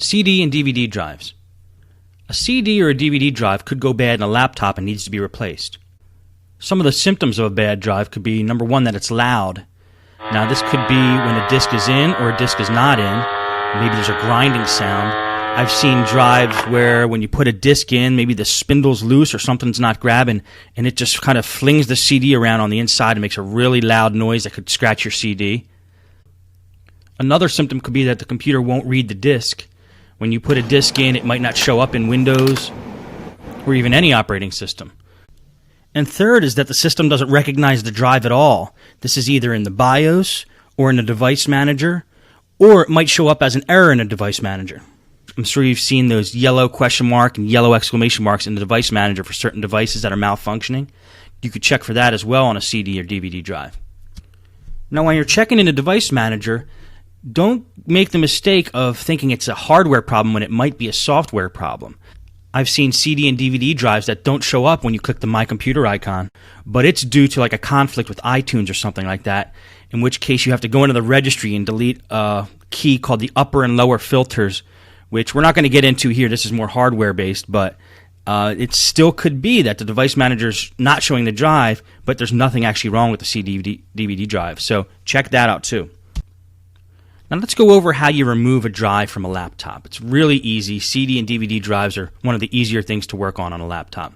CD and DVD drives. A CD or a DVD drive could go bad in a laptop and needs to be replaced. Some of the symptoms of a bad drive could be, number one, that it's loud. Now, this could be when a disc is in or a disc is not in. Maybe there's a grinding sound. I've seen drives where when you put a disc in, maybe the spindle's loose or something's not grabbing, and it just kind of flings the CD around on the inside and makes a really loud noise that could scratch your CD. Another symptom could be that the computer won't read the disc. When you put a disc in, it might not show up in Windows or even any operating system. And third is that the system doesn't recognize the drive at all. This is either in the BIOS or in the device manager, or it might show up as an error in a device manager. I'm sure you've seen those yellow question mark and yellow exclamation marks in the device manager for certain devices that are malfunctioning. You could check for that as well on a CD or DVD drive. Now, when you're checking in the device manager, don't make the mistake of thinking it's a hardware problem when it might be a software problem. I've seen CD and DVD drives that don't show up when you click the My Computer icon, but it's due to like a conflict with iTunes or something like that, in which case you have to go into the registry and delete a key called the upper and lower filters, which we're not going to get into here. This is more hardware-based, but it still could be that the device manager's not showing the drive, but there's nothing actually wrong with the CD DVD drive. So check that out too. Now let's go over how you remove a drive from a laptop. It's really easy. CD and DVD drives are one of the easier things to work on a laptop.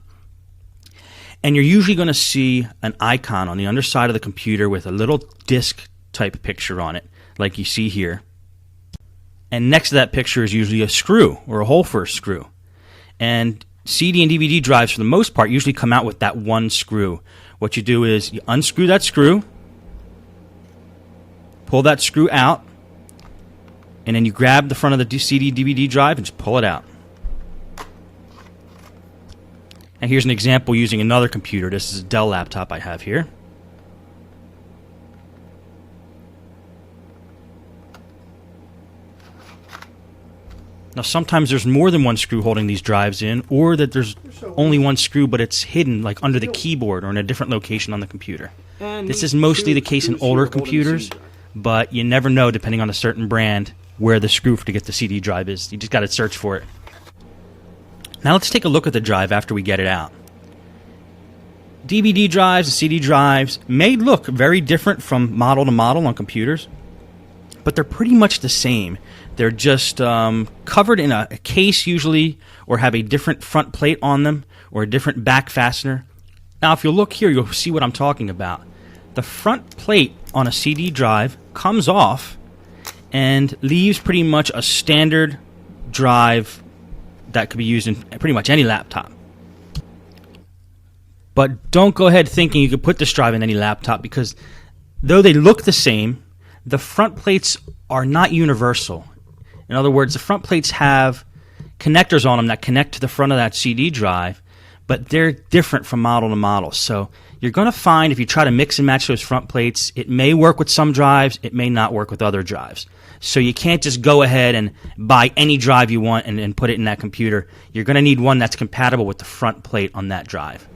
And you're usually going to see an icon on the underside of the computer with a little disk type picture on it, like you see here. And next to that picture is usually a screw or a hole for a screw. And CD and DVD drives, for the most part, usually come out with that one screw. What you do is you unscrew that screw, pull that screw out, and then you grab the front of the CD DVD drive and just pull it out. And here's an example using another computer. This is a Dell laptop I have here. Now, sometimes there's more than one screw holding these drives in, or that there's only one screw, but it's hidden like under the keyboard or in a different location on the computer. This is mostly the case in older computers, but you never know, depending on a certain brand, where the screw to get the CD drive is. You just got to search for it. Now let's take a look at the drive after we get it out. DVD drives and CD drives may look very different from model to model on computers, but they're pretty much the same. They're just covered in a case usually, or have a different front plate on them, or a different back fastener. Now if you look here, you'll see what I'm talking about. The front plate on a CD drive comes off and leaves pretty much a standard drive that could be used in pretty much any laptop. But don't go ahead thinking you could put this drive in any laptop, because though they look the same, the front plates are not universal. In other words, the front plates have connectors on them that connect to the front of that CD drive, but they're different from model to model. So you're going to find if you try to mix and match those front plates, it may work with some drives, it may not work with other drives. So you can't just go ahead and buy any drive you want and put it in that computer. You're going to need one that's compatible with the front plate on that drive.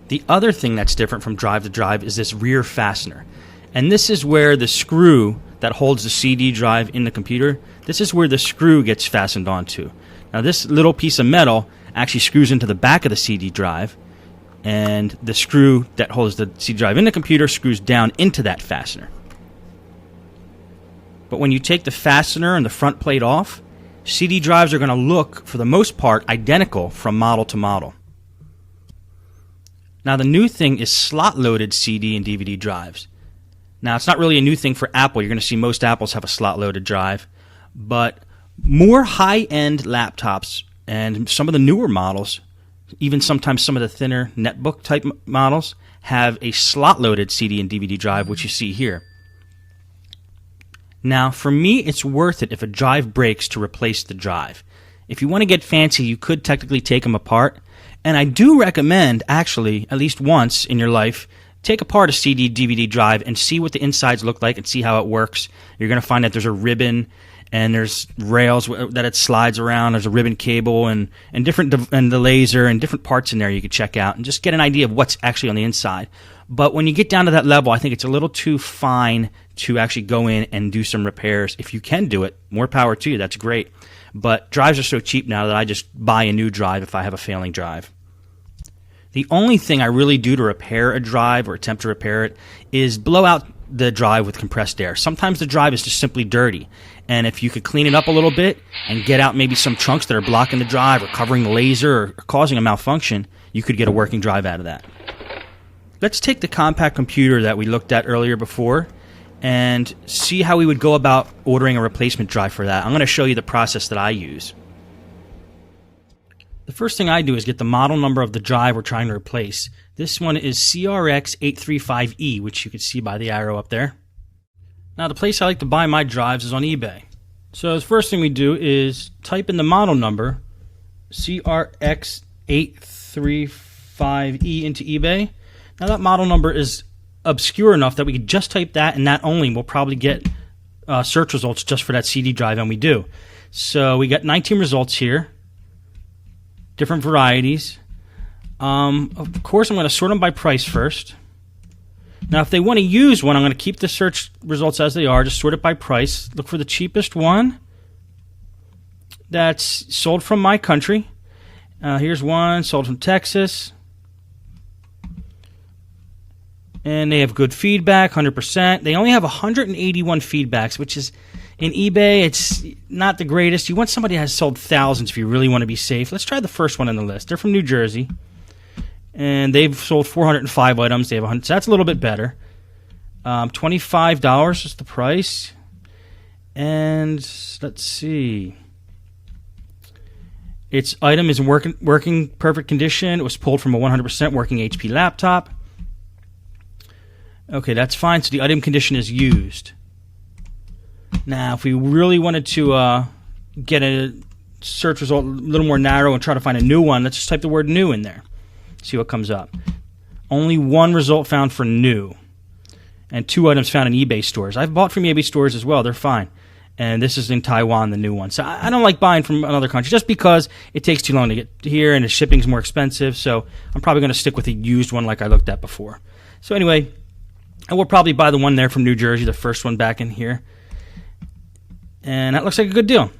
The other thing that's different from drive to drive is this rear fastener. And this is where the screw that holds the CD drive in the computer, this is where the screw gets fastened onto. Now this little piece of metal actually screws into the back of the CD drive, and the screw that holds the CD drive in the computer screws down into that fastener. But when you take the fastener and the front plate off, CD drives are going to look, for the most part, identical from model to model. Now the new thing is slot-loaded CD and DVD drives. Now it's not really a new thing for Apple. You're going to see most Apples have a slot-loaded drive. But more high-end laptops and some of the newer models, even sometimes some of the thinner netbook type models, have a slot-loaded CD and DVD drive, which you see here. Now, for me, it's worth it if a drive breaks to replace the drive. If you want to get fancy, you could technically take them apart. And I do recommend, actually, at least once in your life, take apart a CD, DVD drive and see what the insides look like and see how it works. You're going to find that there's a ribbon and there's rails that it slides around. There's a ribbon cable and the laser and different parts in there you could check out and just get an idea of what's actually on the inside. But when you get down to that level, I think it's a little too fine to actually go in and do some repairs. If you can do it, more power to you. That's great. But drives are so cheap now that I just buy a new drive if I have a failing drive. The only thing I really do to repair a drive or attempt to repair it is blow out the drive with compressed air. Sometimes the drive is just simply dirty. And if you could clean it up a little bit and get out maybe some chunks that are blocking the drive or covering the laser or causing a malfunction, you could get a working drive out of that. Let's take the compact computer that we looked at earlier before and see how we would go about ordering a replacement drive for that. I'm going to show you the process that I use. The first thing I do is get the model number of the drive we're trying to replace. This one is CRX835E, which you can see by the arrow up there. Now, the place I like to buy my drives is on eBay. So the first thing we do is type in the model number, CRX835E, into eBay. Now, that model number is obscure enough that we could just type that and that only. We'll probably get search results just for that CD drive, and we do. So we got 19 results here, different varieties. Of course, I'm going to sort them by price first. Now, if they want to use one, I'm going to keep the search results as they are. Just sort it by price. Look for the cheapest one that's sold from my country. Here's one sold from Texas. And they have good feedback, 100%. They only have 181 feedbacks, which is, in eBay, it's not the greatest. You want somebody that has sold thousands if you really want to be safe. Let's try the first one on the list. They're from New Jersey. And they've sold 405 items. They have 100, so that's a little bit better. $25 is the price. And let's see. Its item is in working perfect condition. It was pulled from a 100% working HP laptop. Okay, that's fine. So the item condition is used. Now, if we really wanted to get a search result a little more narrow and try to find a new one, let's just type the word new in there. See what comes up. Only one result found for new. And 2 items found in eBay stores. I've bought from eBay stores as well. They're fine. And this is in Taiwan, the new one. So I don't like buying from another country just because it takes too long to get here and the shipping's more expensive. So I'm probably going to stick with a used one like I looked at before. So anyway, and we'll probably buy the one there from New Jersey, the first one back in here. And that looks like a good deal.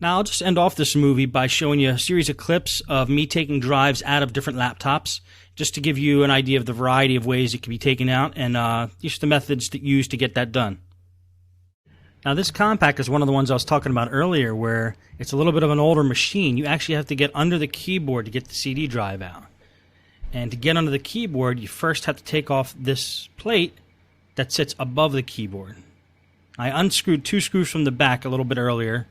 Now, I'll just end off this movie by showing you a series of clips of me taking drives out of different laptops, just to give you an idea of the variety of ways it can be taken out and just the methods that used to get that done. Now, this compact is one of the ones I was talking about earlier where it's a little bit of an older machine. You actually have to get under the keyboard to get the CD drive out. And to get under the keyboard, you first have to take off this plate that sits above the keyboard. I unscrewed 2 screws from the back a little bit earlier,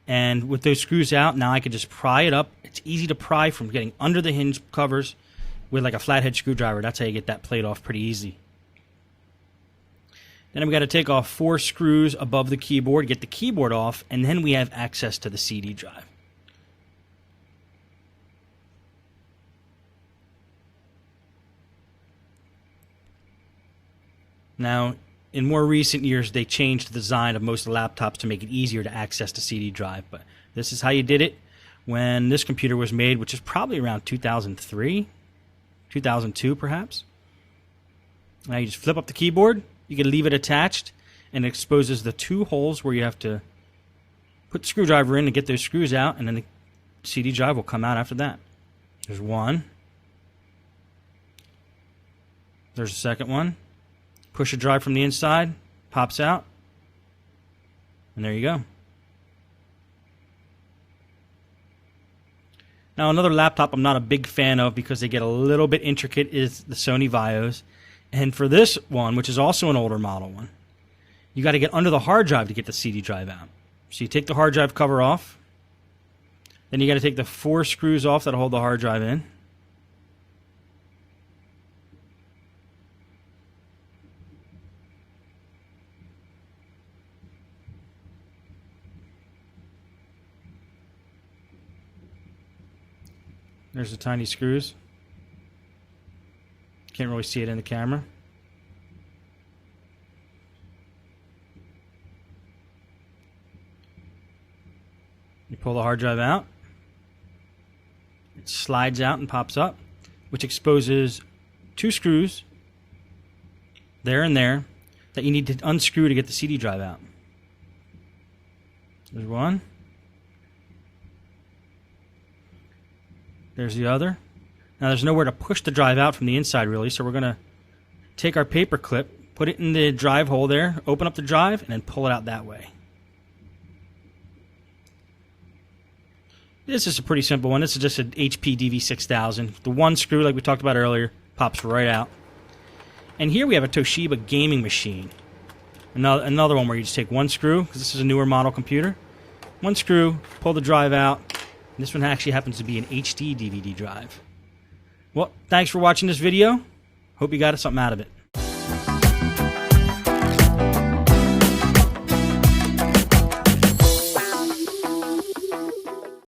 and with those screws out, now I can just pry it up. It's easy to pry from getting under the hinge covers with like a flathead screwdriver. That's how you get that plate off pretty easy. Then I've got to take off 4 screws above the keyboard, get the keyboard off, and then we have access to the CD drive. Now, in more recent years, they changed the design of most laptops to make it easier to access the CD drive, but this is how you did it when this computer was made, which is probably around 2003, 2002 perhaps. Now you just flip up the keyboard, you can leave it attached, and it exposes the 2 holes where you have to put the screwdriver in to get those screws out, and then the CD drive will come out after that. There's one. There's a second one. Push a drive from the inside, pops out, and there you go. Now, another laptop I'm not a big fan of because they get a little bit intricate is the Sony Vios. And for this one, which is also an older model one, you got to get under the hard drive to get the CD drive out. So you take the hard drive cover off, then you got to take the 4 screws off that hold the hard drive in. There's the tiny screws. Can't really see it in the camera. You pull the hard drive out. It slides out and pops up, which exposes 2 screws, there and there, that you need to unscrew to get the CD drive out. There's one. There's the other. Now there's nowhere to push the drive out from the inside really, so we're going to take our paper clip, put it in the drive hole there, open up the drive, and then pull it out that way. This is a pretty simple one. This is just an HP DV6000. The one screw, like we talked about earlier, pops right out. And here we have a Toshiba gaming machine. Another one where you just take one screw, because this is a newer model computer. One screw, pull the drive out. And this one actually happens to be an HD DVD drive. Well, thanks for watching this video. Hope you got something out of it.